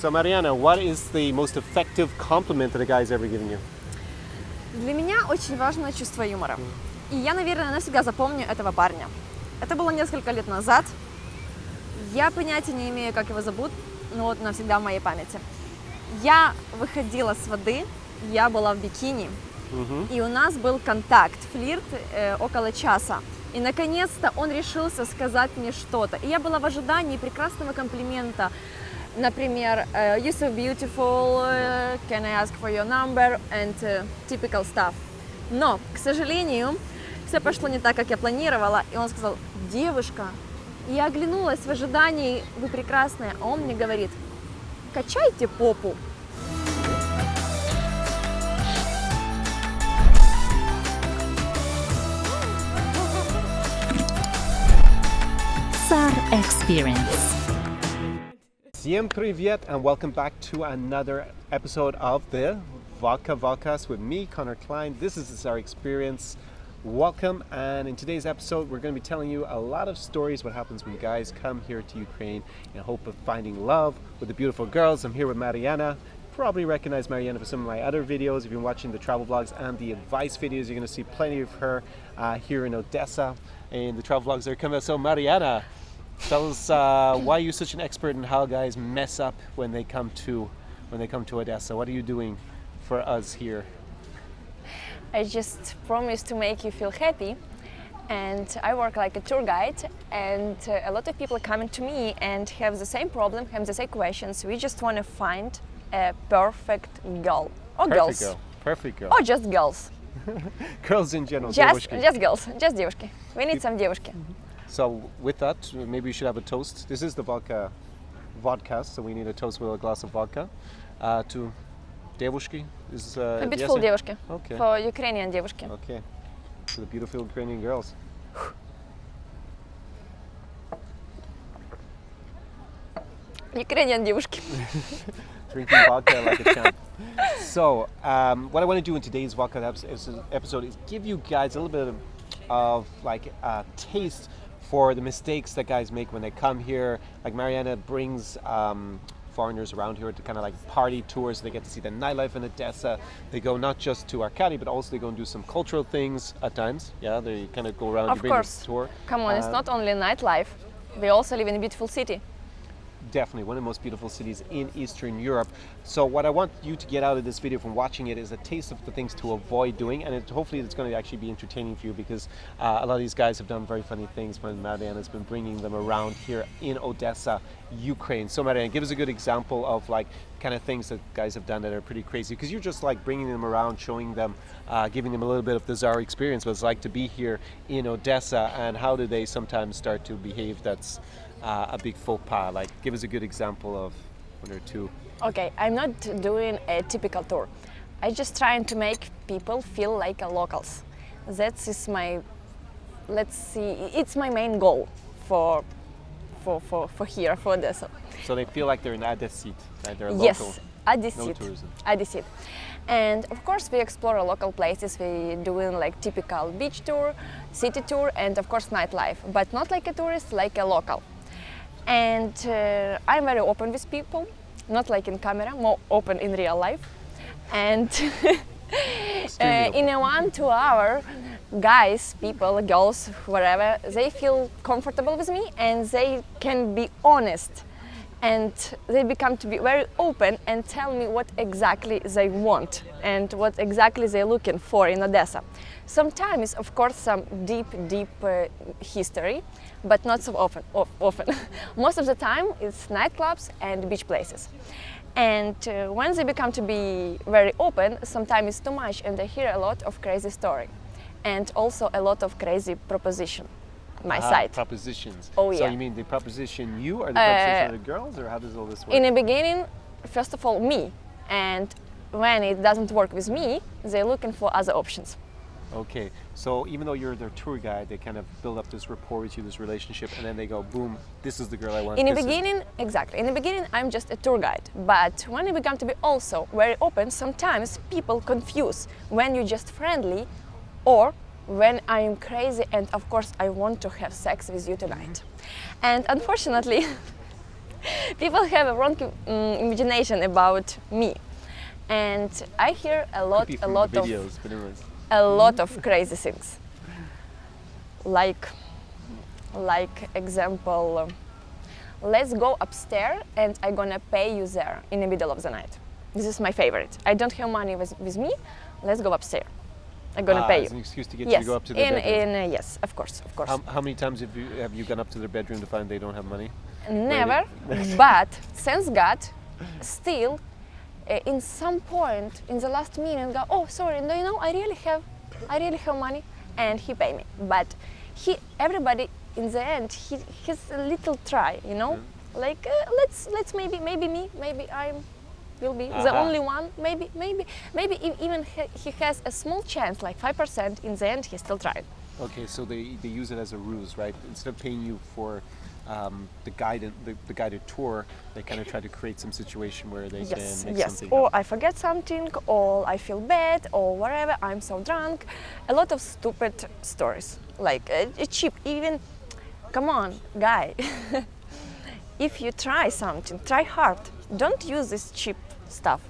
So Mariana, what is the most effective compliment that a guy's ever given you? Для меня очень важно чувство юмора. И я, наверное, навсегда запомню этого парня. Это было несколько лет назад. Я понятия не имею, как его зовут, но вот навсегда в моей памяти. Я выходила с воды, я была в бикини, и у нас был контакт, флирт около часа. И наконец-то он решился сказать мне что-то. И я была в ожидании прекрасного комплимента. Например, you're so beautiful, can I ask for your number, and typical stuff. Но, к сожалению, все пошло не так, как я планировала. И он сказал: девушка. И я оглянулась в ожидании, вы прекрасная. А он мне говорит: качайте попу. SAR Experience. Всем привет and welcome back to another episode of the Vodka Vodcast with me, Connor Klein. This is the SAR Experience. Welcome, and in today's episode we're going to be telling you a lot of stories what happens when guys come here to Ukraine in hope of finding love with the beautiful girls. I'm here with Mariana. Probably recognize Mariana for some of my other videos. If you've been watching the travel vlogs and the advice videos, you're going to see plenty of her here in Odessa in the travel vlogs that are coming out. So Mariana, tell us why you're such an expert in how guys mess up when they come to Odessa. What are you doing for us here? I just promise to make you feel happy, and I work like a tour guide, and a lot of people coming to me and have the same problem, have the same questions. We just want to find a perfect girl or girls, Perfect girl. or just girls, Girls in general. just девушки. girls, just девушки. We need some девушки. So with that, maybe we should have a toast. This is the vodka vodcast, so we need a toast with a glass of vodka to девушки. Is For beautiful yes, девушки. Okay. For Ukrainian девушки. Okay. To the beautiful Ukrainian girls. Ukrainian девушки. Drinking vodka like a champ. So, what I want to do in today's vodka episode is give you guys a little bit of like a taste for the mistakes that guys make when they come here. Like Mariana brings foreigners around here to kind of like party tours. They get to see the nightlife in Odessa. They go not just to Arkady, but also they go and do some cultural things at times. Yeah, they kind of go around. Of you bring them course. tour. Come on, it's not only nightlife. We also live in a beautiful city. Definitely one of the most beautiful cities in Eastern Europe. So what I want you to get out of this video from watching it is a taste of the things to avoid doing, and hopefully it's going to actually be entertaining for you, because a lot of these guys have done very funny things when Mariana has been bringing them around here in Odessa, Ukraine. So Mariana, give us a good example of like kind of things that guys have done that are pretty crazy, because you're just like bringing them around, showing them, giving them a little bit of the SAR experience, what it's like to be here in Odessa, and how do they sometimes start to behave that's a big faux pas. Like, give us a good example of one or two. Okay, I'm not doing a typical tour. I'm just trying to make people feel like locals. That is my, let's see, it's my main goal for here, for Odessa. So they feel like they're in Odessit, right? They're a local. Yes, Odessit. No tourism. Odessit. And of course we explore local places. We doing like typical beach tour, city tour, and of course nightlife, but not like a tourist, like a local. And I'm very open with people, not like in camera, more open in real life. And in a 1-2 hour, guys, people, girls, whatever, they feel comfortable with me and they can be honest. And they become to be very open and tell me what exactly they want and what exactly they're looking for in Odessa. Sometimes, of course, some deep history, but not so often. Most of the time, it's nightclubs and beach places. And when they become to be very open, sometimes it's too much, and I hear a lot of crazy story, and also a lot of crazy proposition. My side. Propositions. Oh, So yeah. you mean they proposition you, or the proposition of the girls, or how does all this work? In the beginning, first of all, me, and when it doesn't work with me, they're looking for other options. Okay, so even though you're their tour guide, they kind of build up this rapport with you, this relationship, and then they go, boom, this is the girl I want. In the This is- beginning, exactly. In the beginning, I'm just a tour guide. But when you become to be also very open, sometimes people confuse when you're just friendly or when I'm crazy and of course I want to have sex with you tonight. And unfortunately, People have a wrong imagination about me, and I hear a lot Could be from the videos, but anyways. a lot of crazy things. Like example, let's go upstairs and I'm gonna pay you there in the middle of the night. This is my favorite. I don't have money with me. Let's go upstairs. I'm gonna pay you. As an excuse to get Yes, you to go up to their bedroom. yes, of course. How many times have you gone up to their bedroom to find they don't have money? Never, but thanks God, still, in some point in the last minute, go, oh sorry, no, you know, I really have money, and he pay me. But everybody in the end, he has a little try, you know, like let's maybe me, maybe I will be the only one, maybe even he has a small chance, like 5%. In the end, he still tried. Okay, so they use it as a ruse, right? Instead of paying you for the guided tour, they kind of try to create some situation where they can make something Or happen. I forget something, or I feel bad, or whatever. I'm so drunk. A lot of stupid stories, like cheap. Even, come on, guy. If you try something, try hard. Don't use this cheap stuff.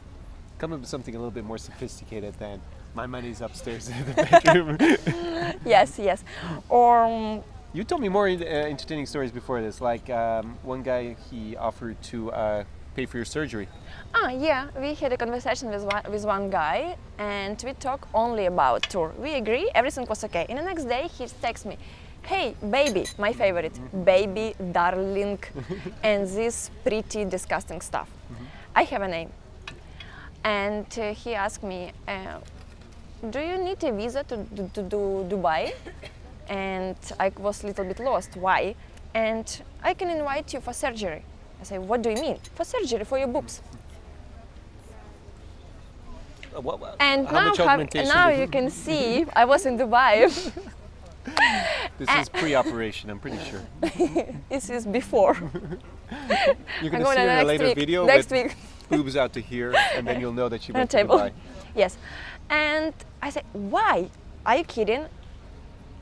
Come up with something a little bit more sophisticated than my money's upstairs in the bedroom. Yes. Or You told me more entertaining stories before this. Like one guy, he offered to pay for your surgery. yeah, we had a conversation with one guy, and we talk only about tour. We agree, everything was okay. And the next day, he texts me, "Hey, baby," my favorite, baby, darling, and this pretty disgusting stuff. I have a name. And he asked me, do you need a visa to Dubai? And I was a little bit lost. Why? And I can invite you for surgery. I say, what do you mean? For surgery, for your boobs. And how much augmentation now did you can see I was in Dubai. This is pre-operation, I'm pretty sure. This is before. You're going I'm to going see her in a next later week. video Next with week. boobs out to here, and then you'll know that she On a went to table. Dubai. Yes. And I said, why? Are you kidding?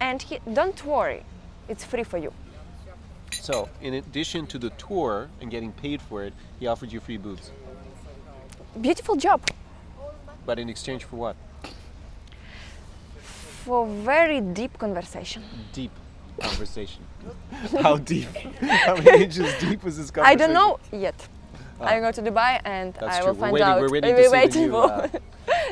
And he, don't worry, it's free for you. So, in addition to the tour and getting paid for it, he offered you free boobs. Beautiful job. But in exchange for what? For very deep conversation. Deep conversation. How deep? How many inches deep was this conversation? I don't know yet. I go to Dubai and That's I true. will find We're waiting, out. We're waiting to see waiting the new, for.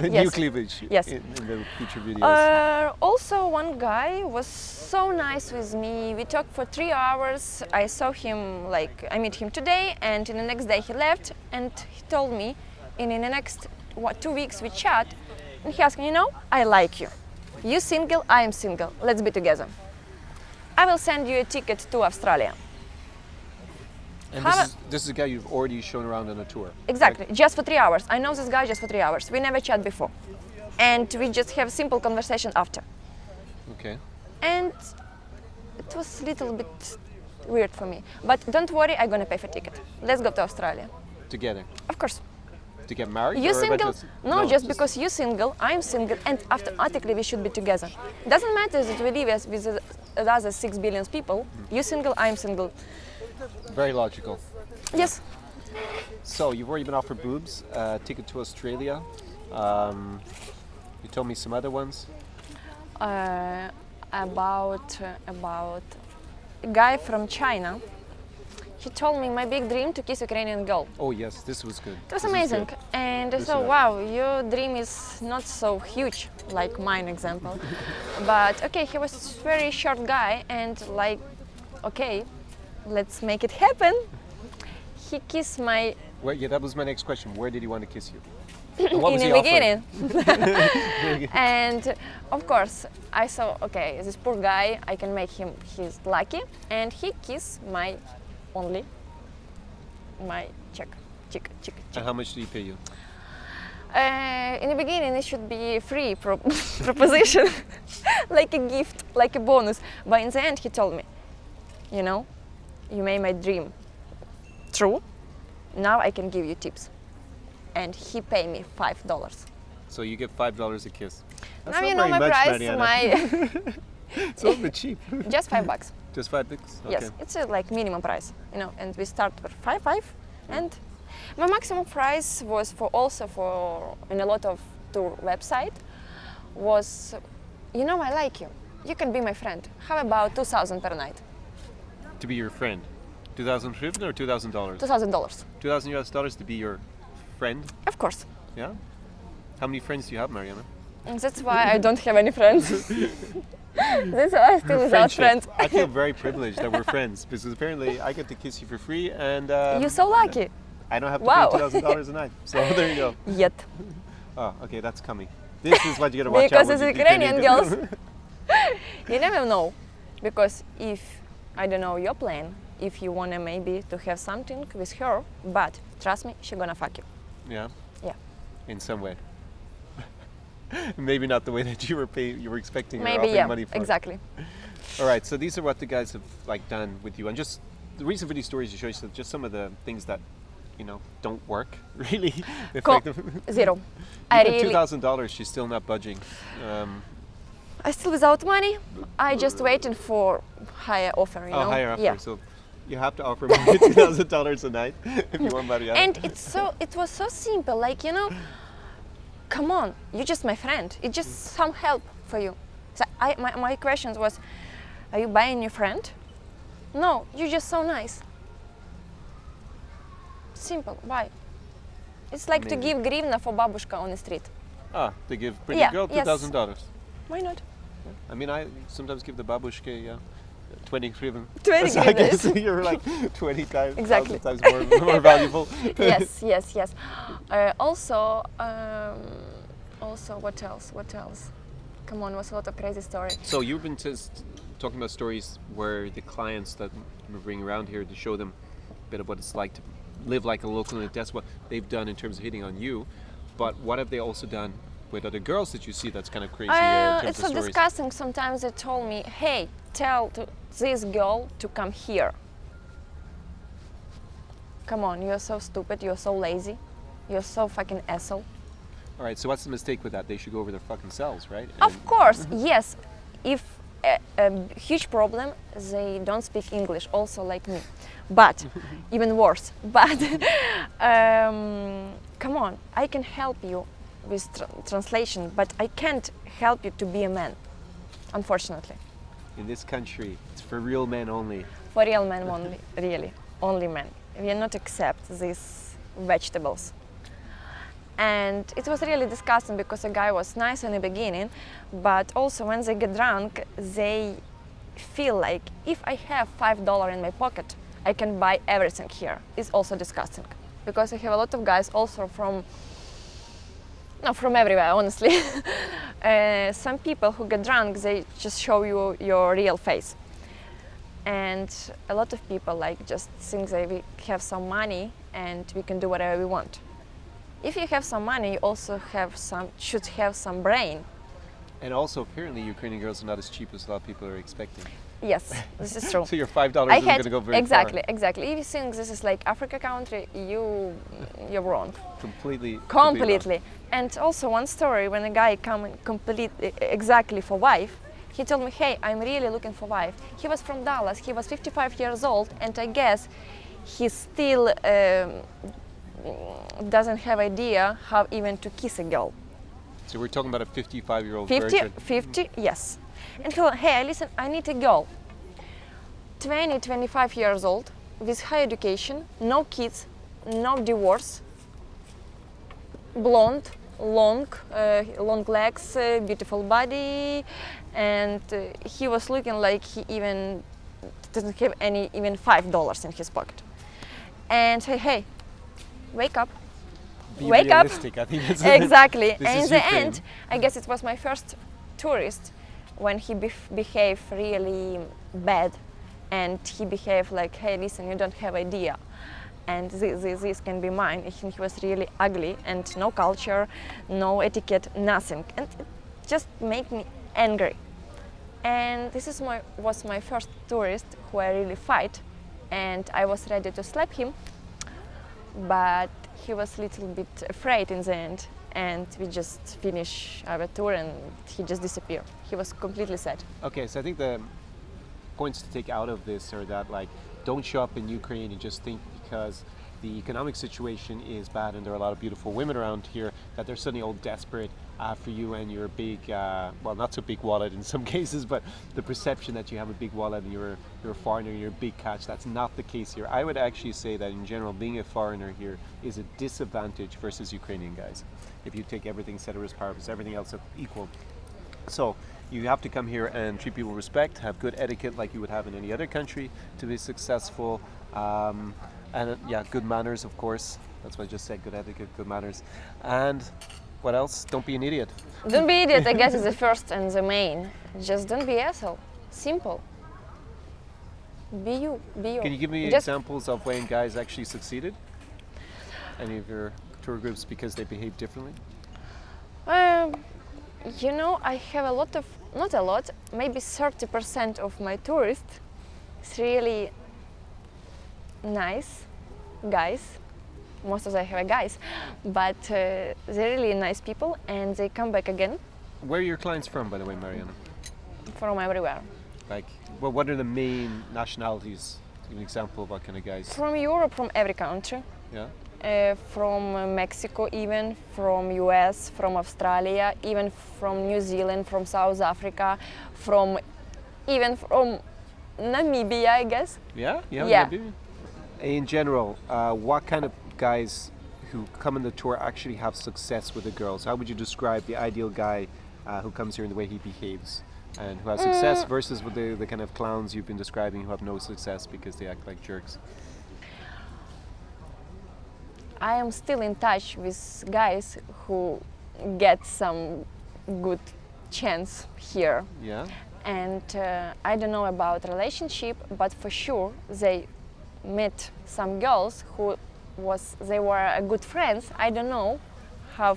the Yes. new cleavage Yes. in the future videos. Also, one guy was so nice with me. We talked for 3 hours. I saw him, like, I met him today, and in the next day he left, and he told me, in the next 2 weeks we chat, and he asked me, you know, I like you. You single, I am single. Let's be together. I will send you a ticket to Australia. And How this is a guy you've already shown around on a tour. Exactly, just for 3 hours. I know this guy just for 3 hours. We never chat before. And we just have simple conversation after. Okay. And it was a little bit weird for me. But don't worry, I'm gonna pay for ticket. Let's go to Australia. Together. Of course. To get married? You or single? just- No, just because you're single, I'm single, and automatically we should be together. Doesn't matter that we live with the other 6 billion people. You single, I'm single. Very logical. Yes. So you've already been offered boobs, ticket to Australia. You told me some other ones. About a guy from China. He told me my big dream to kiss Ukrainian girl. Oh yes, this was good. It was amazing, and I thought, wow, your dream is not so huge like mine example. But okay, he was very short guy, and like, okay, let's make it happen. He kissed my Well, yeah, that was my next question. Where did he want to kiss you? And what in was the he offering? beginning. And of course, I saw, okay, this poor guy, I can make him his lucky, and he kissed my check. And how much did he pay you? In the beginning, it should be free proposition, like a gift, like a bonus. But in the end, he told me, you know, you made my dream true. Now I can give you tips. And he paid me $5. So you get $5 a kiss. That's Now not you know very my much, price, Mariana. my It's a little bit cheap. just $5. Just $5? Okay. Yes, it's a like minimum price, you know, and we start with five, and my maximum price was for in a lot of tour website was, you know, I like you. You can be my friend. How about 2,000 per night? To be your friend. 2,000 hryvnia or $2,000? $2,000. 2,000 US dollars to be your friend? Of course. Yeah? How many friends do you have, Mariana? And that's why I don't have any friends. That's why I'm still without Friendship. friends. I feel very privileged that we're friends because apparently I get to kiss you for free and You're so lucky. I don't have to Wow. pay $2,000 a night. So there you go. Yet. Oh, okay, that's coming. This is what you gotta watch Because out it's when you Ukrainian do. girls. You never know. Because if, I don't know your plan, if you wanna maybe to have something with her, but trust me, she gonna fuck you. Yeah, Yeah. in some way. Maybe not the way that you were expecting or Maybe offering yeah, money for. exactly. All right, so these are what the guys have like done with you, and just the reason for these stories to show you just some of the things that, you know, don't work really effective. Zero. I Even really, $2,000, she's still not budging. I still without money. I just waiting for higher offer, you know. Higher offer. Yeah. So you have to offer me $2,000 a night if you want Mariana. And it was so simple, like, you know, come on, you're just my friend. It's just some help for you. So my question was, are you buying your friend? No, you're just so nice. Simple. Why? It's like Amazing. to give grivna for babushka on the street. They give pretty Yeah, girl yes. $2,000. Why not? I mean, I sometimes give the babushke 20 hryvnian. 20 So I guess hryvnias. you're like 20 times, Exactly. 1,000 times more valuable. Yes. Also, what else? Come on, was a lot of crazy story. So you've been just talking about stories where the clients that we bring around here to show them a bit of what it's like to live like a local, and that's what they've done in terms of hitting on you. But what have they also done with other girls that you see that's kind of crazy in terms It's of so stories? disgusting. Sometimes they told me, hey, tell to this girl to come here. Come on, you're so stupid, you're so lazy, you're so fucking asshole. All right, so what's the mistake with that? They should go over their fucking selves, right? Of And- course, yes. If a huge problem, they don't speak English, also like me. But even worse. But come on, I can help you with translation, but I can't help you to be a man, unfortunately. In this country, it's for real men only. For real men only, really, only men. We are not accept these vegetables. And it was really disgusting because the guy was nice in the beginning, but also when they get drunk, they feel like if I have $5 in my pocket, I can buy everything here. It's also disgusting because I have a lot of guys also from everywhere, honestly. Some people who get drunk, they just show you your real face. And a lot of people like just think that we have some money and we can do whatever we want. If you have some money, you also should have some brain. And also, apparently, Ukrainian girls are not as cheap as a lot of people are expecting. Yes, this is true. So your $5 isn't going to go very exactly. far. If you think this is like Africa country, you're wrong. Completely. Completely. And also one story when a guy come exactly for wife, he told me, hey, I'm really looking for wife. He was from Dallas. He was 55 years old, and I guess he still doesn't have idea how even to kiss a girl. So we're talking about a 55-year-old 50, yes. And he, hey, listen, I need a girl, 20, 25 years old, with high education, no kids, no divorce, blonde, long legs, beautiful body, and he was looking like he even doesn't have even $5 in his pocket. And say, hey, wake up. Be Wake up. realistic, I think that's Exactly. This And in is the Ukraine. end, I guess it was my first tourist when he behaved really bad, and he behaved like, hey, listen, you don't have idea, and this can be mine. I think he was really ugly and no culture, no etiquette, nothing, and it just made me angry. And this was my first tourist who I really fight, and I was ready to slap him, but he was a little bit afraid in the end, and we just finished our tour and he just disappeared. He was completely sad. Okay, so I think the points to take out of this are that, like, don't show up in Ukraine and just think because the economic situation is bad and there are a lot of beautiful women around here that they're suddenly all desperate for you and your big, well, not so big wallet in some cases, but the perception that you have a big wallet and you're a foreigner, you're a big catch. That's not the case here. I would actually say that in general, being a foreigner here is a disadvantage versus Ukrainian guys. If you take everything ceteris paribus, everything else equal. So you have to come here and treat people with respect, have good etiquette like you would have in any other country to be successful. And yeah, good manners, of course. That's what I just said, good etiquette, good manners. And what else? Don't be an idiot. Don't be idiot, I guess, is the first and the main. Just don't be asshole. Simple. Be you. Be you. Can you give me Just examples of when guys actually succeeded? Any of your tour groups because they behave differently? You know, I have a lot of, not a lot, maybe 30% of my tourists is really nice guys. Most of them are guys, but they're really nice people and they come back again Where are your clients from, by the way, Mariana? from everywhere. Like, well, what are the main nationalities? Give an example of what kind of guys. From Europe, from every country. Yeah. From Mexico even, from US, from Australia, even from New Zealand, from South Africa, even from Namibia, I guess. Yeah? Yeah. Maybe. In general, what kind of guys who come on the tour actually have success with the girls? How would you describe the ideal guy who comes here and the way he behaves and who has success versus with the kind of clowns you've been describing who have no success because they act like jerks? I am still in touch with guys who get some good chance here. Yeah? And I don't know about relationship, but for sure they met some girls who they were good friends. I don't know how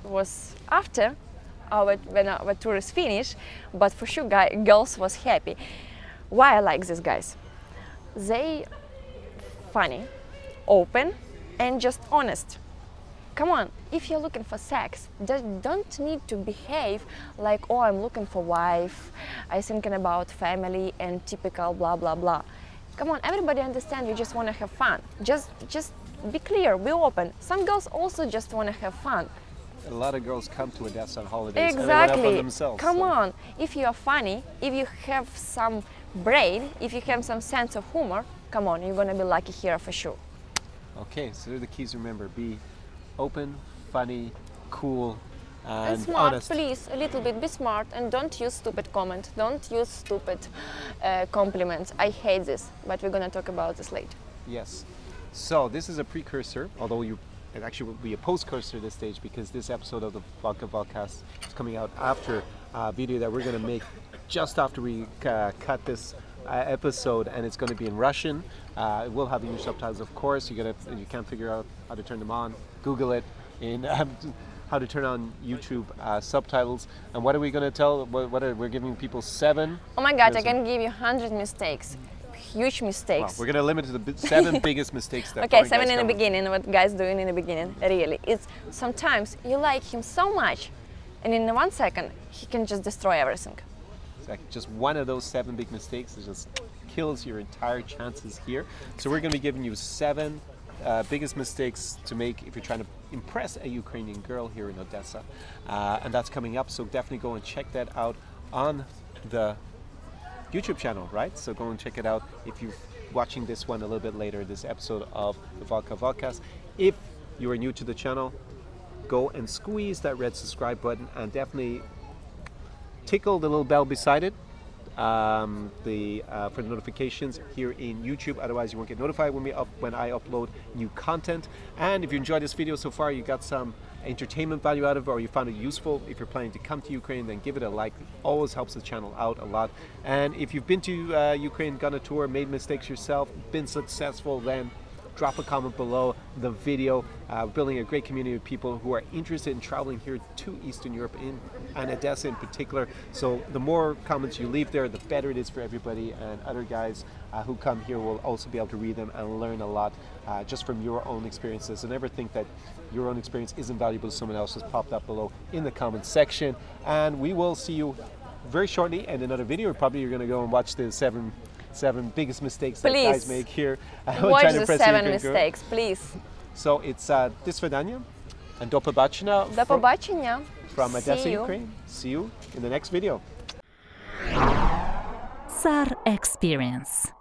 was after when our tour is finished, but for sure girls was happy. Why I like these guys? They funny, open, and just honest. Come on, if you're looking for sex, don't need to behave like, oh, I'm looking for wife, I'm thinking about family and typical blah blah blah. Come on, everybody understand you just want to have fun. Just be clear, be open. Some girls also just want to have fun. A lot of girls come to Odessa on holidays and they Exactly. want to have fun themselves. Come so. on, if you are funny, if you have some brain, if you have some sense of humor, come on, you're gonna be lucky here for sure. Okay, so they're the keys to remember. Be open, funny, cool, and smart, honest. please, a little bit. Be smart and don't use stupid comment. Don't use stupid compliments. I hate this, but we're gonna talk about this later. Yes. So this is a precursor, although it actually will be a postcursor at this stage because this episode of the Vodka Vodcast is coming out after a video that we're going to make just after we cut this episode, and it's going to be in Russian. It will have English subtitles, of course. You can't figure out how to turn them on. Google it in how to turn on YouTube subtitles. And what are we going to tell? We're giving people 7. Oh my God, I can give you 100 mistakes. Huge mistakes. Well, we're going to limit it to the 7 biggest mistakes that Okay, foreign 7 guys in the come with. beginning, what guys doing in the beginning, really. It's sometimes you like him so much, and in 1 second, he can just destroy everything. It's like just one of those 7 big mistakes that just kills your entire chances here. So we're going to be giving you 7 biggest mistakes to make if you're trying to impress a Ukrainian girl here in Odessa. And that's coming up, so definitely go and check that out on the YouTube channel, right? So go and check it out if you're watching this one a little bit later, this episode of the Vodka Vodcast. If you are new to the channel, go and squeeze that red subscribe button and definitely tickle the little bell beside it for the notifications here in YouTube. Otherwise, you won't get notified when I upload new content. And if you enjoyed this video so far, you got some entertainment value out of it, or you found it useful, if you're planning to come to Ukraine, then give it a like. It always helps the channel out a lot. And if you've been to Ukraine, gone on a tour, made mistakes yourself, been successful, then drop a comment below the video. We're building a great community of people who are interested in traveling here to Eastern Europe and Odessa in particular. So the more comments you leave there, the better it is for everybody, and other guys who come here will also be able to read them and learn a lot just from your own experiences. So never think that your own experience isn't valuable to someone else. Just pop that below in the comments section, and we will see you very shortly in another video. Probably you're going to go and watch the seven biggest mistakes that guys Please. make here. Watch trying to the impress 7 European girl. mistakes, please. So it's до свидания and до побачення До побачення. from Odessa, See you. Ukraine. See you in the next video. SAR Experience.